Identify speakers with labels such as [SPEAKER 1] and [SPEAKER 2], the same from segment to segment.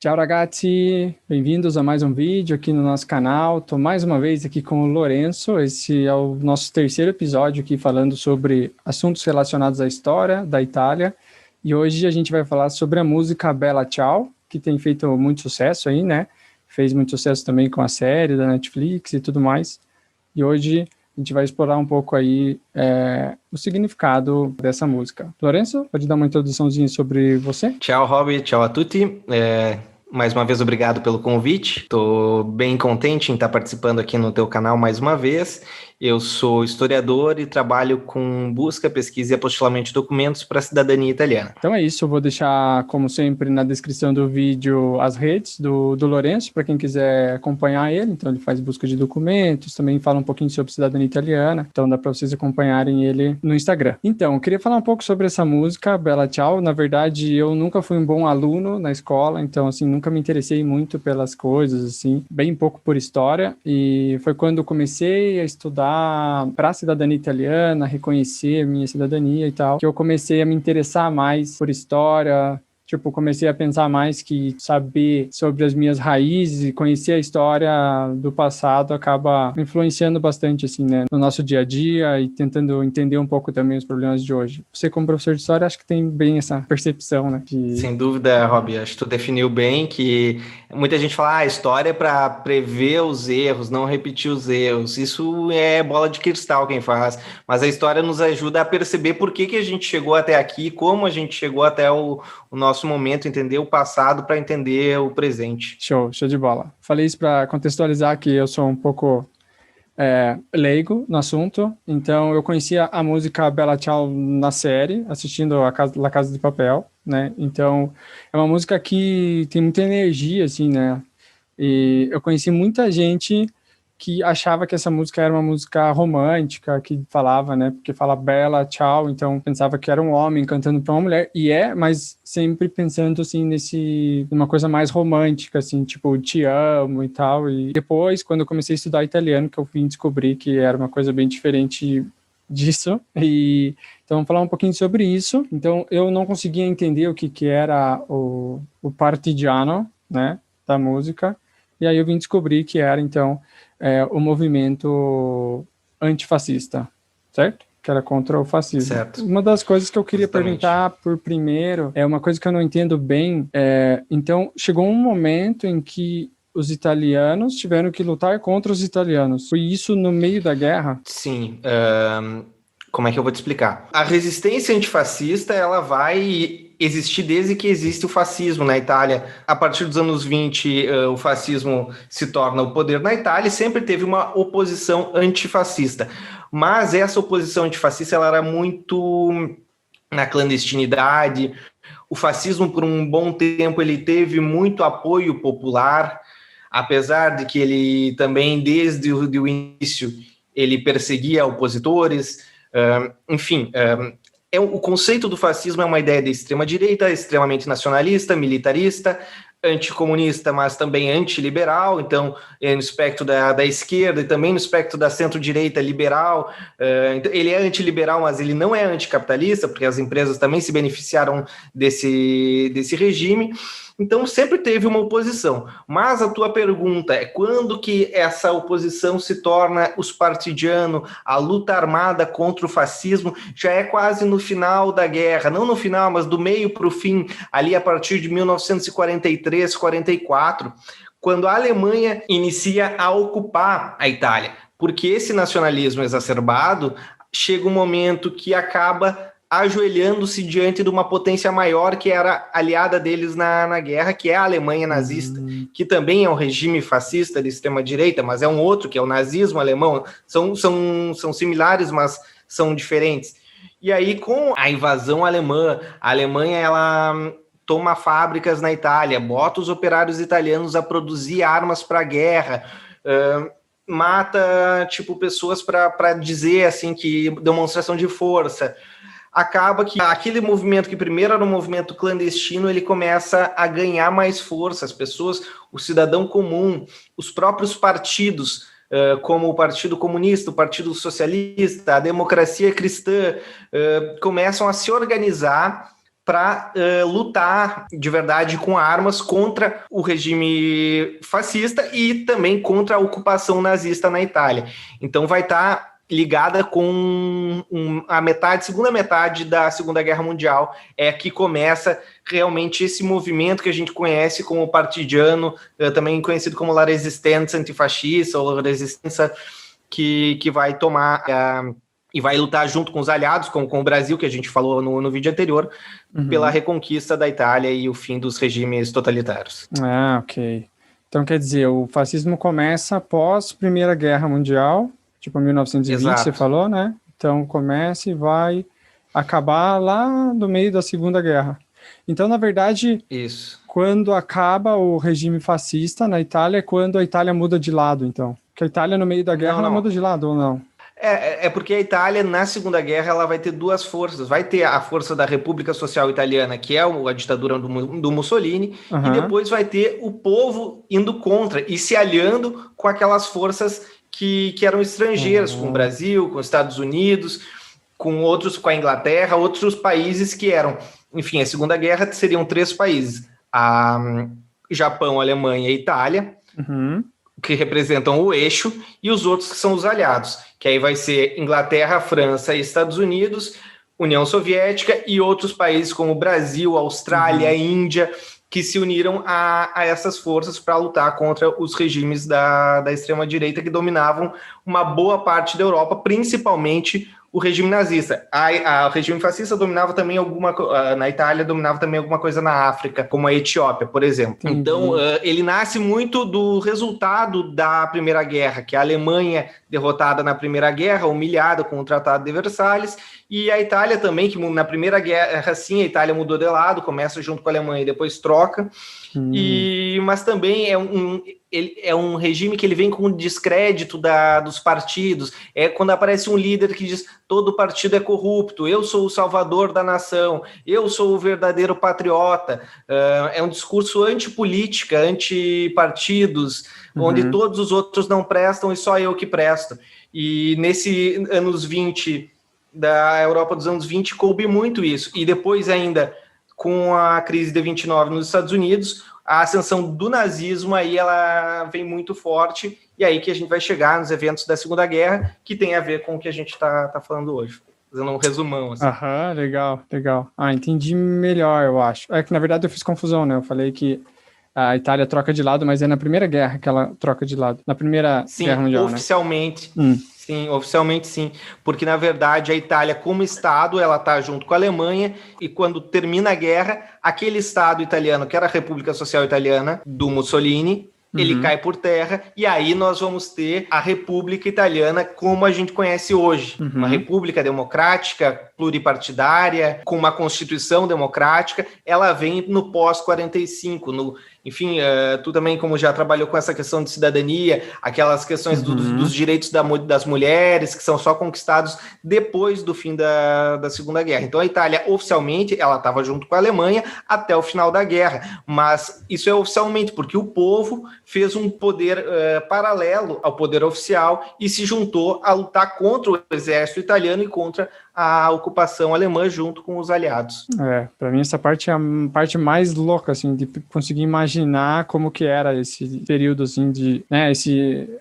[SPEAKER 1] Ciao ragazzi, bem-vindos a mais um vídeo aqui no nosso canal. Estou mais uma vez aqui com o Lourenço. Esse é o nosso terceiro episódio aqui falando sobre assuntos relacionados à história da Itália. E hoje a gente vai falar sobre a música Bella Ciao, que tem feito muito sucesso aí, né? Fez muito sucesso também com a série da Netflix e tudo mais. E hoje a gente vai explorar um pouco aí o significado dessa música. Lourenço, pode dar uma introduçãozinha sobre você?
[SPEAKER 2] Ciao, Rob. Ciao a tutti. Mais uma vez, obrigado pelo convite. Estou bem contente em estar participando aqui no teu canal mais uma vez. Eu sou historiador e trabalho com busca, pesquisa e apostilamento de documentos para a cidadania italiana.
[SPEAKER 1] Então é isso, eu vou deixar, como sempre, na descrição do vídeo as redes do Lourenço, para quem quiser acompanhar ele. Então ele faz busca de documentos, também fala um pouquinho sobre cidadania italiana, então dá para vocês acompanharem ele no Instagram. Então, eu queria falar um pouco sobre essa música, Bella Ciao. Na verdade, eu nunca fui um bom aluno na escola, então, assim, nunca me interessei muito pelas coisas, assim, bem pouco por história, e foi quando eu comecei a estudar para a cidadania italiana, reconhecer a minha cidadania e tal, que eu comecei a me interessar mais por história. Tipo, comecei a pensar mais que saber sobre as minhas raízes e conhecer a história do passado acaba influenciando bastante, assim, né, no nosso dia a dia e tentando entender um pouco também os problemas de hoje. Você, como professor de história, acho que tem bem essa percepção, né?
[SPEAKER 2] Sem dúvida, Rob, acho que tu definiu bem que muita gente fala, a história é para prever os erros, não repetir os erros. Isso é bola de cristal quem faz, mas a história nos ajuda a perceber por que a gente chegou até aqui, como a gente chegou até o nosso momento, entender o passado para entender o presente.
[SPEAKER 1] Show de bola. Falei isso para contextualizar que eu sou um pouco leigo no assunto, então eu conhecia a música Bella Ciao na série, assistindo a La Casa de Papel, né? Então é uma música que tem muita energia, assim, né? E eu conheci muita gente que achava que essa música era uma música romântica, que falava, né, porque fala Bella Ciao, então pensava que era um homem cantando para uma mulher, mas sempre pensando, assim, numa coisa mais romântica, assim, tipo, te amo e tal, e depois, quando eu comecei a estudar italiano, que eu vim descobrir que era uma coisa bem diferente disso, e então vamos falar um pouquinho sobre isso. Então eu não conseguia entender o que era o partigiano, né, da música, e aí eu vim descobrir que era, então, o movimento antifascista, certo? Que era contra o fascismo.
[SPEAKER 2] Certo.
[SPEAKER 1] Uma das coisas que eu queria perguntar por primeiro, é uma coisa que eu não entendo bem, então chegou um momento em que os italianos tiveram que lutar contra os italianos. Foi isso no meio da guerra?
[SPEAKER 2] Sim, como é que eu vou te explicar? A resistência antifascista, ela vai existir desde que existe o fascismo na Itália. A partir dos anos 20, o fascismo se torna o poder na Itália e sempre teve uma oposição antifascista. Mas essa oposição antifascista, ela era muito na clandestinidade. O fascismo, por um bom tempo, ele teve muito apoio popular, apesar de que ele também, desde o início, ele perseguia opositores. O conceito do fascismo é uma ideia de extrema-direita, extremamente nacionalista, militarista, anticomunista, mas também antiliberal, então no espectro da esquerda e também no espectro da centro-direita liberal. Ele é antiliberal, mas ele não é anticapitalista, porque as empresas também se beneficiaram desse regime. Então sempre teve uma oposição. Mas a tua pergunta é quando que essa oposição se torna os partigianos, a luta armada contra o fascismo, já é quase no final da guerra, não no final, mas do meio para o fim, ali a partir de 1943, 44, quando a Alemanha inicia a ocupar a Itália. Porque esse nacionalismo exacerbado chega um momento que acaba ajoelhando-se diante de uma potência maior que era aliada deles na guerra, que é a Alemanha nazista, que também é um regime fascista de extrema-direita, mas é um outro, que é o nazismo alemão. São similares, mas são diferentes. E aí, com a invasão alemã, a Alemanha ela toma fábricas na Itália, bota os operários italianos a produzir armas para a guerra, mata pessoas para dizer assim que demonstração de força. Acaba que aquele movimento que primeiro era um movimento clandestino, ele começa a ganhar mais força. As pessoas, o cidadão comum, os próprios partidos, como o Partido Comunista, o Partido Socialista, a Democracia Cristã, começam a se organizar para lutar de verdade com armas contra o regime fascista e também contra a ocupação nazista na Itália. Então vai estar ligada com a segunda metade da Segunda Guerra Mundial, é que começa realmente esse movimento que a gente conhece como partigiano, também conhecido como La Resistenza antifascista, ou La Resistenza, que vai tomar e vai lutar junto com os aliados, com o Brasil, que a gente falou no vídeo anterior, pela reconquista da Itália e o fim dos regimes totalitários.
[SPEAKER 1] Ah, ok. Então, quer dizer, o fascismo começa após a Primeira Guerra Mundial, tipo 1920, Exato. Você falou, né? Então, começa e vai acabar lá no meio da Segunda Guerra. Então, na verdade,
[SPEAKER 2] Isso.
[SPEAKER 1] Quando acaba o regime fascista na Itália, é quando a Itália muda de lado, então. Porque a Itália, no meio da guerra, ela muda de lado, ou não?
[SPEAKER 2] É porque a Itália, na Segunda Guerra, ela vai ter duas forças. Vai ter a força da República Social Italiana, que é a ditadura do Mussolini, e depois vai ter o povo indo contra e se aliando com aquelas forças que eram estrangeiras, com o Brasil, com os Estados Unidos, com a Inglaterra, outros países que eram... Enfim, a Segunda Guerra seriam 3 países. Japão, Alemanha e Itália, que representam o eixo, e os outros que são os aliados, que aí vai ser Inglaterra, França e Estados Unidos, União Soviética e outros países como Brasil, Austrália, Índia, que se uniram a essas forças para lutar contra os regimes da extrema-direita que dominavam uma boa parte da Europa, principalmente o regime nazista. O regime fascista dominava também na Itália, dominava também alguma coisa na África, como a Etiópia, por exemplo. Então, ele nasce muito do resultado da Primeira Guerra, que a Alemanha, derrotada na Primeira Guerra, humilhada com o Tratado de Versalhes, e a Itália também, que na Primeira Guerra, sim, a Itália mudou de lado, começa junto com a Alemanha e depois troca, mas também é um regime que ele vem com o descrédito dos partidos. É quando aparece um líder que diz: todo partido é corrupto, eu sou o salvador da nação, eu sou o verdadeiro patriota. É um discurso antipolítica, antipartidos, onde todos os outros não prestam e só eu que presto. E nesse anos 20, da Europa dos anos 20, coube muito isso. E depois ainda, com a crise de 29 nos Estados Unidos, a ascensão do nazismo aí ela vem muito forte, e aí que a gente vai chegar nos eventos da Segunda Guerra, que tem a ver com o que a gente está falando hoje. Fazendo um resumão. Assim.
[SPEAKER 1] Legal. Entendi melhor, eu acho. É que, na verdade, eu fiz confusão, né? Eu falei que a Itália troca de lado, mas é na Primeira Guerra que ela troca de lado. Na Primeira Guerra Mundial,
[SPEAKER 2] oficialmente.
[SPEAKER 1] Né?
[SPEAKER 2] Sim, oficialmente sim, porque na verdade a Itália como Estado, ela está junto com a Alemanha, e quando termina a guerra, aquele Estado italiano, que era a República Social Italiana, do Mussolini, ele cai por terra, e aí nós vamos ter a República Italiana como a gente conhece hoje, uma república democrática, pluripartidária, com uma constituição democrática. Ela vem no pós-45, enfim, tu também, como já trabalhou com essa questão de cidadania, aquelas questões dos direitos das mulheres, que são só conquistados depois do fim da Segunda Guerra. Então, a Itália, oficialmente, ela estava junto com a Alemanha até o final da guerra, mas isso é oficialmente, porque o povo fez um poder paralelo ao poder oficial e se juntou a lutar contra o exército italiano e contra a ocupação alemã junto com os aliados.
[SPEAKER 1] Para mim essa parte é a parte mais louca, assim, de conseguir imaginar como que era esse período, assim, de, né,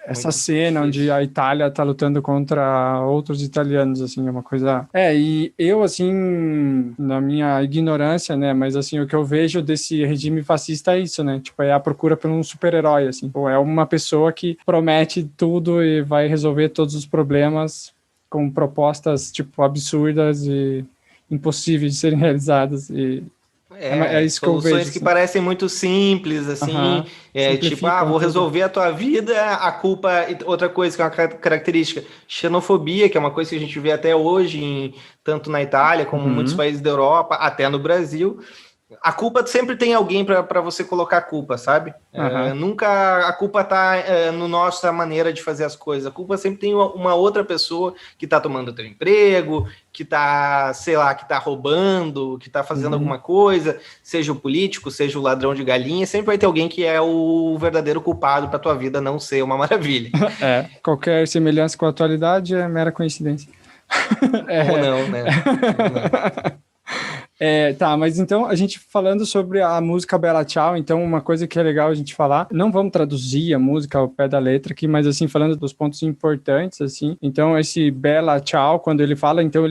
[SPEAKER 1] essa cena onde a Itália tá lutando contra outros italianos, assim, é uma coisa... E eu, assim, na minha ignorância, né, mas, assim, o que eu vejo desse regime fascista é isso, né, tipo, é a procura por um super-herói, assim, ou é uma pessoa que promete tudo e vai resolver todos os problemas com propostas, tipo, absurdas e impossíveis de serem realizadas. E é isso que eu vejo.
[SPEAKER 2] Soluções que parecem muito simples, assim, tipo, vou resolver a tua vida, a culpa... Outra coisa que é uma característica, xenofobia, que é uma coisa que a gente vê até hoje, tanto na Itália como em muitos países da Europa, até no Brasil. A culpa sempre tem alguém para você colocar a culpa, sabe? Nunca a culpa tá no nossa maneira de fazer as coisas. A culpa sempre tem uma outra pessoa que tá tomando teu emprego, que tá, sei lá, que tá roubando, que tá fazendo alguma coisa, seja o político, seja o ladrão de galinha, sempre vai ter alguém que é o verdadeiro culpado para tua vida não ser uma maravilha.
[SPEAKER 1] Qualquer semelhança com a atualidade é mera coincidência.
[SPEAKER 2] Ou não, né?
[SPEAKER 1] Tá, mas então a gente falando sobre a música Bella Ciao, então uma coisa que é legal a gente falar, não vamos traduzir a música ao pé da letra aqui, mas assim, falando dos pontos importantes, assim, então esse Bella Ciao, quando ele fala, então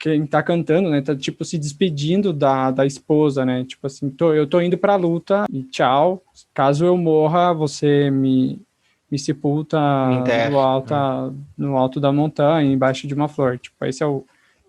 [SPEAKER 1] quem tá cantando, né, tá tipo se despedindo da esposa, né, tipo assim, eu tô indo pra luta e tchau, caso eu morra, você me sepulta no alto da montanha, embaixo de uma flor, tipo, esse é o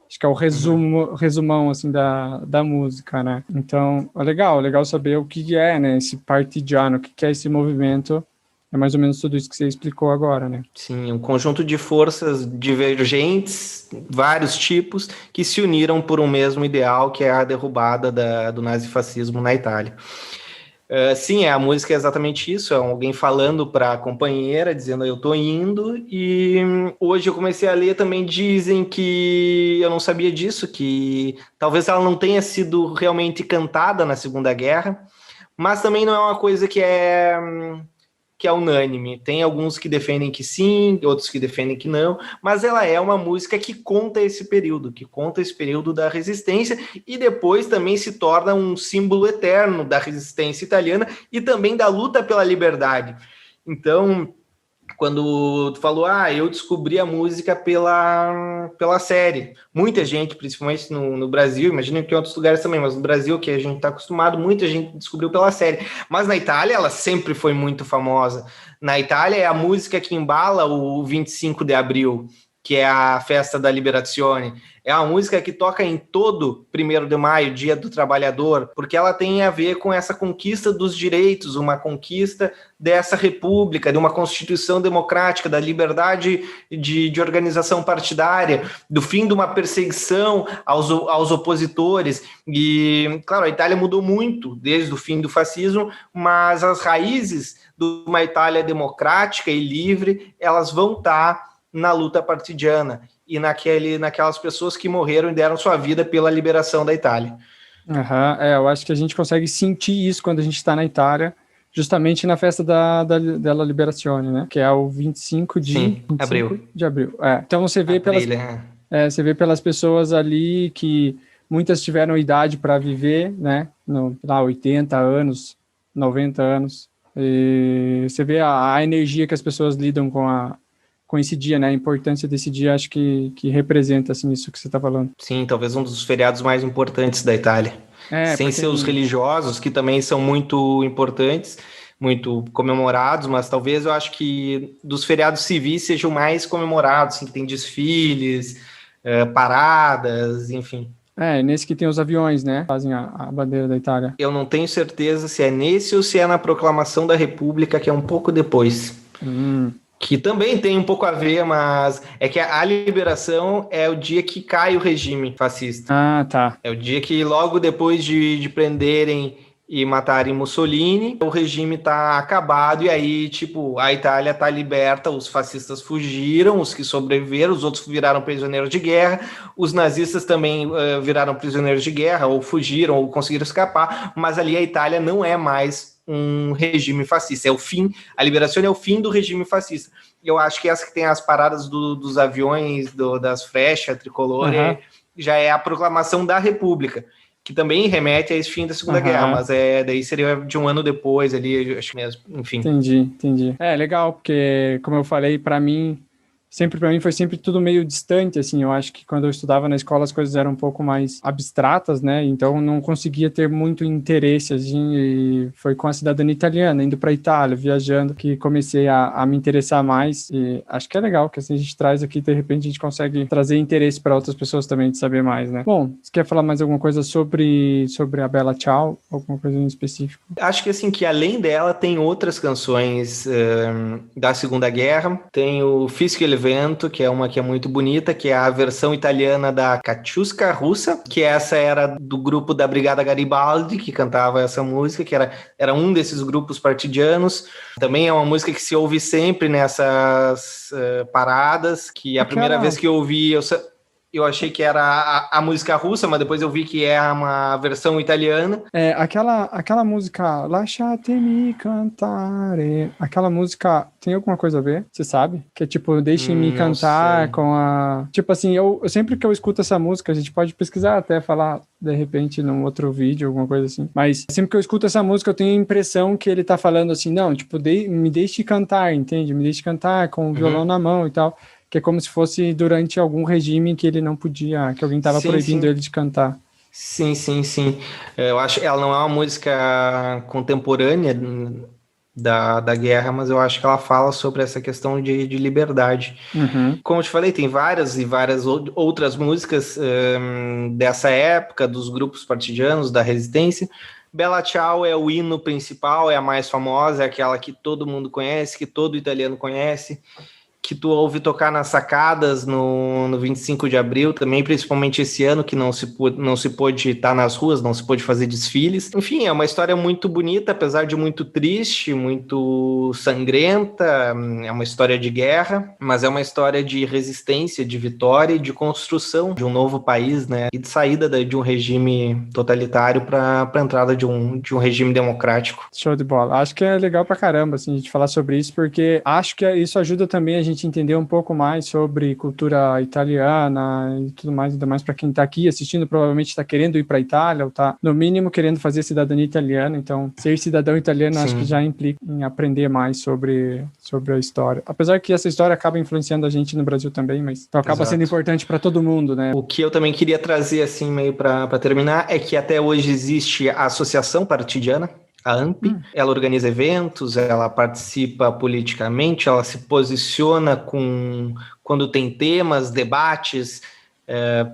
[SPEAKER 1] acho que é o resumão, assim, da música, né? Então, é legal saber o que é, né, esse partigiano, o que é esse movimento. É mais ou menos tudo isso que você explicou agora, né?
[SPEAKER 2] Sim, um conjunto de forças divergentes, vários tipos, que se uniram por um mesmo ideal, que é a derrubada do nazifascismo na Itália. Sim, a música é exatamente isso, é alguém falando para a companheira, dizendo eu tô indo, e hoje eu comecei a ler também, dizem que eu não sabia disso, que talvez ela não tenha sido realmente cantada na Segunda Guerra, mas também não é uma coisa que é unânime. Tem alguns que defendem que sim, outros que defendem que não, mas ela é uma música que conta esse período da resistência e depois também se torna um símbolo eterno da resistência italiana e também da luta pela liberdade. Então, quando tu falou, eu descobri a música pela série. Muita gente, principalmente no Brasil, imagino que em outros lugares também, mas no Brasil, que a gente está acostumado, muita gente descobriu pela série. Mas na Itália, ela sempre foi muito famosa. Na Itália, é a música que embala o 25 de abril, que é a festa da Liberazione. É uma música que toca em todo 1º de maio, Dia do Trabalhador, porque ela tem a ver com essa conquista dos direitos, uma conquista dessa república, de uma constituição democrática, da liberdade de organização partidária, do fim de uma perseguição aos opositores. E, claro, a Itália mudou muito desde o fim do fascismo, mas as raízes de uma Itália democrática e livre, elas vão estar na luta partidiana e naquelas pessoas que morreram e deram sua vida pela liberação da Itália.
[SPEAKER 1] Eu acho que a gente consegue sentir isso quando a gente está na Itália, justamente na festa della Liberazione, né? Que é o 25 de
[SPEAKER 2] abril.
[SPEAKER 1] Então você vê você vê pelas pessoas ali que muitas tiveram idade para viver, né? 80 anos, 90 anos. E você vê a energia que as pessoas lidam com esse dia, né? A importância desse dia, acho que representa, assim, isso que você está falando.
[SPEAKER 2] Sim, talvez um dos feriados mais importantes da Itália. Sem ser os religiosos, que também são muito importantes, muito comemorados, mas talvez eu acho que dos feriados civis sejam mais comemorados, assim, que tem desfiles, paradas, enfim.
[SPEAKER 1] Nesse que tem os aviões, né? Fazem a bandeira da Itália.
[SPEAKER 2] Eu não tenho certeza se é nesse ou se é na proclamação da República, que é um pouco depois. Que também tem um pouco a ver, mas é que a liberação é o dia que cai o regime fascista.
[SPEAKER 1] Tá.
[SPEAKER 2] É o dia que logo depois de prenderem e matarem Mussolini, o regime tá acabado e aí, tipo, a Itália tá liberta, os fascistas fugiram, os que sobreviveram, os outros viraram prisioneiros de guerra, os nazistas também viraram prisioneiros de guerra, ou fugiram, ou conseguiram escapar, mas ali a Itália não é mais um regime fascista, é o fim, a liberação é o fim do regime fascista. Eu acho que essa que tem as paradas dos aviões, das flechas, tricolor, já é a proclamação da República, que também remete a esse fim da Segunda Guerra, mas daí seria de um ano depois ali, acho mesmo, enfim.
[SPEAKER 1] Entendi. Legal, porque, como eu falei, para mim foi sempre tudo meio distante, assim, eu acho que quando eu estudava na escola as coisas eram um pouco mais abstratas, né, então não conseguia ter muito interesse, assim, e foi com a cidadania italiana, indo para a Itália, viajando, que comecei a me interessar mais, e acho que é legal, que assim a gente traz aqui, de repente a gente consegue trazer interesse para outras pessoas também, de saber mais, né. Bom, você quer falar mais alguma coisa sobre a Bella Ciao, alguma coisa em específico?
[SPEAKER 2] Acho que assim, que além dela tem outras canções da Segunda Guerra, tem o Fischio Vento, que é uma que é muito bonita, que é a versão italiana da Katiuska Russa, que essa era do grupo da Brigada Garibaldi, que cantava essa música, que era um desses grupos partidianos. Também é uma música que se ouve sempre nessas paradas, que a primeira vez que eu ouvi, Eu achei que era a música russa, mas depois eu vi que é uma versão italiana.
[SPEAKER 1] Aquela música Lasciatemi cantare, aquela música tem alguma coisa a ver? Você sabe? Que é tipo, deixe-me
[SPEAKER 2] Não
[SPEAKER 1] cantar
[SPEAKER 2] sei.
[SPEAKER 1] com a... Tipo assim, eu sempre que eu escuto essa música, a gente pode pesquisar até falar, de repente, num outro vídeo, alguma coisa assim. Mas sempre que eu escuto essa música, eu tenho a impressão que ele tá falando assim, não, tipo, me deixe cantar, entende? Me deixe cantar com o violão na mão e tal. Que é como se fosse durante algum regime que ele não podia, que alguém tava
[SPEAKER 2] Sim,
[SPEAKER 1] proibindo
[SPEAKER 2] sim.
[SPEAKER 1] ele de cantar.
[SPEAKER 2] Sim, sim, sim. Eu acho que ela não é uma música contemporânea da guerra, mas eu acho que ela fala sobre essa questão de liberdade.
[SPEAKER 1] Uhum.
[SPEAKER 2] Como eu te falei, tem várias e várias outras músicas dessa época, dos grupos partidianos, da resistência. Bella Ciao é o hino principal, é a mais famosa, é aquela que todo mundo conhece, que todo italiano conhece, que tu ouve tocar nas sacadas no 25 de abril, também principalmente esse ano, que não se pôde estar nas ruas, não se pôde fazer desfiles. Enfim, é uma história muito bonita, apesar de muito triste, muito sangrenta, é uma história de guerra, mas é uma história de resistência, de vitória e de construção de um novo país, né, e de saída de um regime totalitário para a entrada de um regime democrático.
[SPEAKER 1] Show de bola. Acho que é legal pra caramba, assim, a gente falar sobre isso, porque acho que isso ajuda também a gente entender um pouco mais sobre cultura italiana e tudo mais, ainda mais para quem tá aqui assistindo, provavelmente está querendo ir para a Itália ou tá, no mínimo, querendo fazer cidadania italiana. Então, ser cidadão italiano acho que já implica em aprender mais sobre a história. Apesar que essa história acaba influenciando a gente no Brasil também, mas então acaba sendo importante para todo mundo, né?
[SPEAKER 2] O que eu também queria trazer, assim, meio para terminar, é que até hoje existe a Associação Partidiana, a ANP, ela organiza eventos, ela participa politicamente, ela se posiciona quando tem temas, debates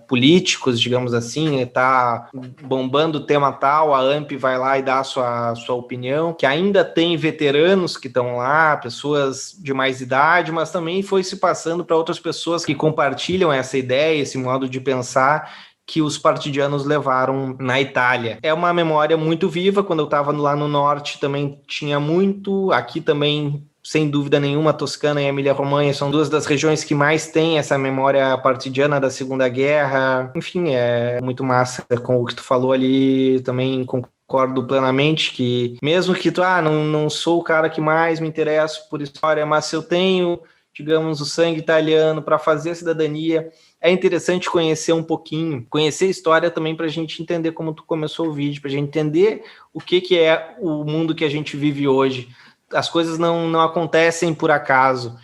[SPEAKER 2] políticos, digamos assim, está bombando o tema tal, a ANP vai lá e dá a sua opinião, que ainda tem veteranos que estão lá, pessoas de mais idade, mas também foi se passando para outras pessoas que compartilham essa ideia, esse modo de pensar que os partidianos levaram na Itália. É uma memória muito viva. Quando eu estava lá no norte também tinha muito, aqui também, sem dúvida nenhuma, Toscana e Emília-Romanha são duas das regiões que mais têm essa memória partidiana da Segunda Guerra. Enfim, é muito massa com o que tu falou ali, também concordo plenamente que mesmo que tu, não sou o cara que mais me interessa por história, mas se eu tenho, digamos, o sangue italiano para fazer a cidadania, é interessante conhecer um pouquinho, conhecer a história também para a gente entender como tu começou o vídeo, para a gente entender o que é o mundo que a gente vive hoje. As coisas não acontecem por acaso.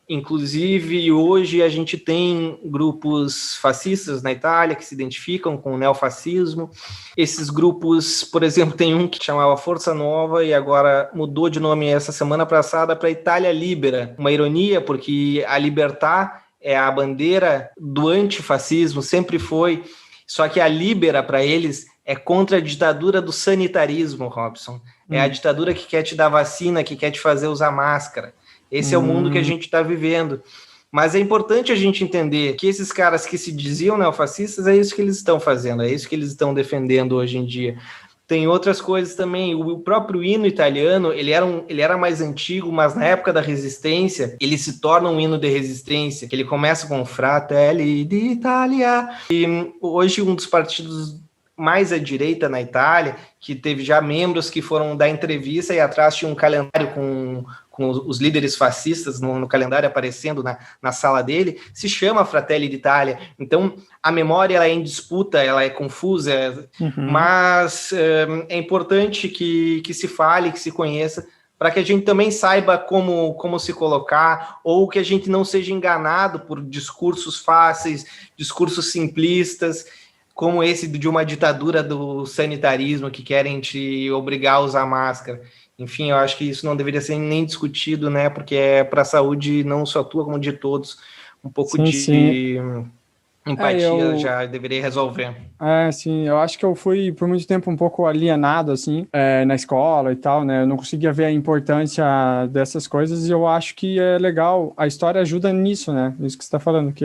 [SPEAKER 2] Inclusive, hoje a gente tem grupos fascistas na Itália que se identificam com o neofascismo. Esses grupos, por exemplo, tem um que chamava Força Nova e agora mudou de nome essa semana passada para Itália Libera. Uma ironia, porque a Libertà é a bandeira do antifascismo, sempre foi, só que a Libera, para eles, é contra a ditadura do sanitarismo, Robson. É a ditadura que quer te dar vacina, que quer te fazer usar máscara. Esse é o mundo que a gente está vivendo. Mas é importante a gente entender que esses caras que se diziam neofascistas, é isso que eles estão fazendo, é isso que eles estão defendendo hoje em dia. Tem outras coisas também. O próprio hino italiano, ele era mais antigo, mas na época da resistência, ele se torna um hino de resistência, que ele começa com Fratelli d'Italia. E hoje um dos partidos mais à direita na Itália, que teve já membros que foram dar entrevista e atrás tinha um calendário com os líderes fascistas no calendário aparecendo na sala dele, se chama Fratelli d'Italia. Então, a memória ela é em disputa, ela é confusa, mas é importante que se fale, que se conheça, para que a gente também saiba como se colocar, ou que a gente não seja enganado por discursos fáceis, discursos simplistas, como esse de uma ditadura do sanitarismo que querem te obrigar a usar máscara. Enfim, eu acho que isso não deveria ser nem discutido, né? Porque é para a saúde não só tua, como de todos. Um pouco de empatia já deveria resolver.
[SPEAKER 1] Sim, eu acho que eu fui por muito tempo um pouco alienado, assim, na escola e tal, né, eu não conseguia ver a importância dessas coisas e eu acho que é legal, a história ajuda nisso, né, isso que você tá falando, que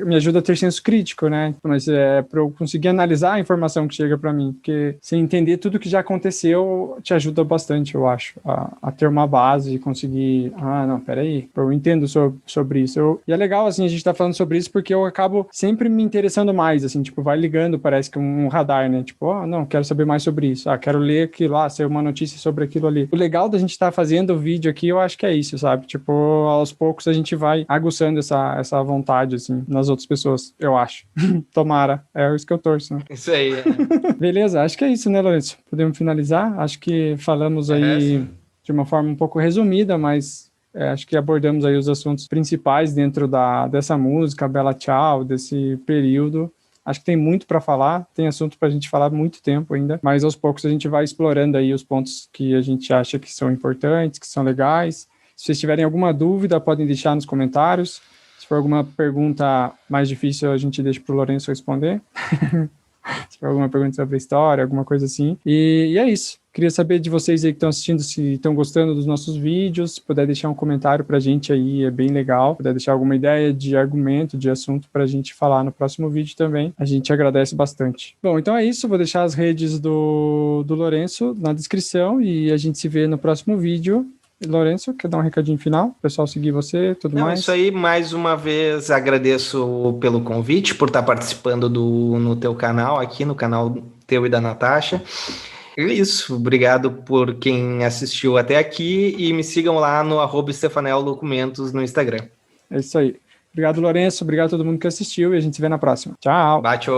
[SPEAKER 1] me ajuda a ter senso crítico, né, mas para eu conseguir analisar a informação que chega para mim, porque se entender tudo que já aconteceu, te ajuda bastante, eu acho, a ter uma base e conseguir, não, peraí, eu entendo sobre isso, e é legal, assim, a gente tá falando sobre isso porque eu acabo sempre sempre me interessando mais, assim, tipo, vai ligando, parece que um radar, né? Tipo, não, quero saber mais sobre isso. Quero ler aquilo lá, ser uma notícia sobre aquilo ali. O legal da gente estar fazendo o vídeo aqui, eu acho que é isso, sabe? Tipo, aos poucos a gente vai aguçando essa vontade, assim, nas outras pessoas, eu acho. Tomara. É isso que eu torço, né?
[SPEAKER 2] Isso aí.
[SPEAKER 1] Beleza, acho que é isso, né, Lourenço? Podemos finalizar? Acho que falamos aí de uma forma um pouco resumida, mas acho que abordamos aí os assuntos principais dentro dessa música, Bella Ciao, desse período. Acho que tem muito para falar, tem assunto para a gente falar muito tempo ainda, mas aos poucos a gente vai explorando aí os pontos que a gente acha que são importantes, que são legais. Se vocês tiverem alguma dúvida, podem deixar nos comentários. Se for alguma pergunta mais difícil, a gente deixa para o Lourenço responder. Se for alguma pergunta sobre a história, alguma coisa assim. E é isso. Queria saber de vocês aí que estão assistindo, se estão gostando dos nossos vídeos. Se puder deixar um comentário pra gente aí, é bem legal. Se puder deixar alguma ideia de argumento, de assunto pra gente falar no próximo vídeo também, a gente agradece bastante. Bom, então é isso. Vou deixar as redes do Lourenço na descrição e a gente se vê no próximo vídeo. Lourenço, quer dar um recadinho final? O pessoal seguir você, tudo mais?
[SPEAKER 2] Isso aí, mais uma vez, agradeço pelo convite, por estar participando no teu canal aqui, no canal teu e da Natasha. É isso, obrigado por quem assistiu até aqui e me sigam lá no @stefaneldocumentos no Instagram.
[SPEAKER 1] É isso aí. Obrigado, Lourenço, obrigado a todo mundo que assistiu e a gente se vê na próxima. Tchau!
[SPEAKER 2] Bate,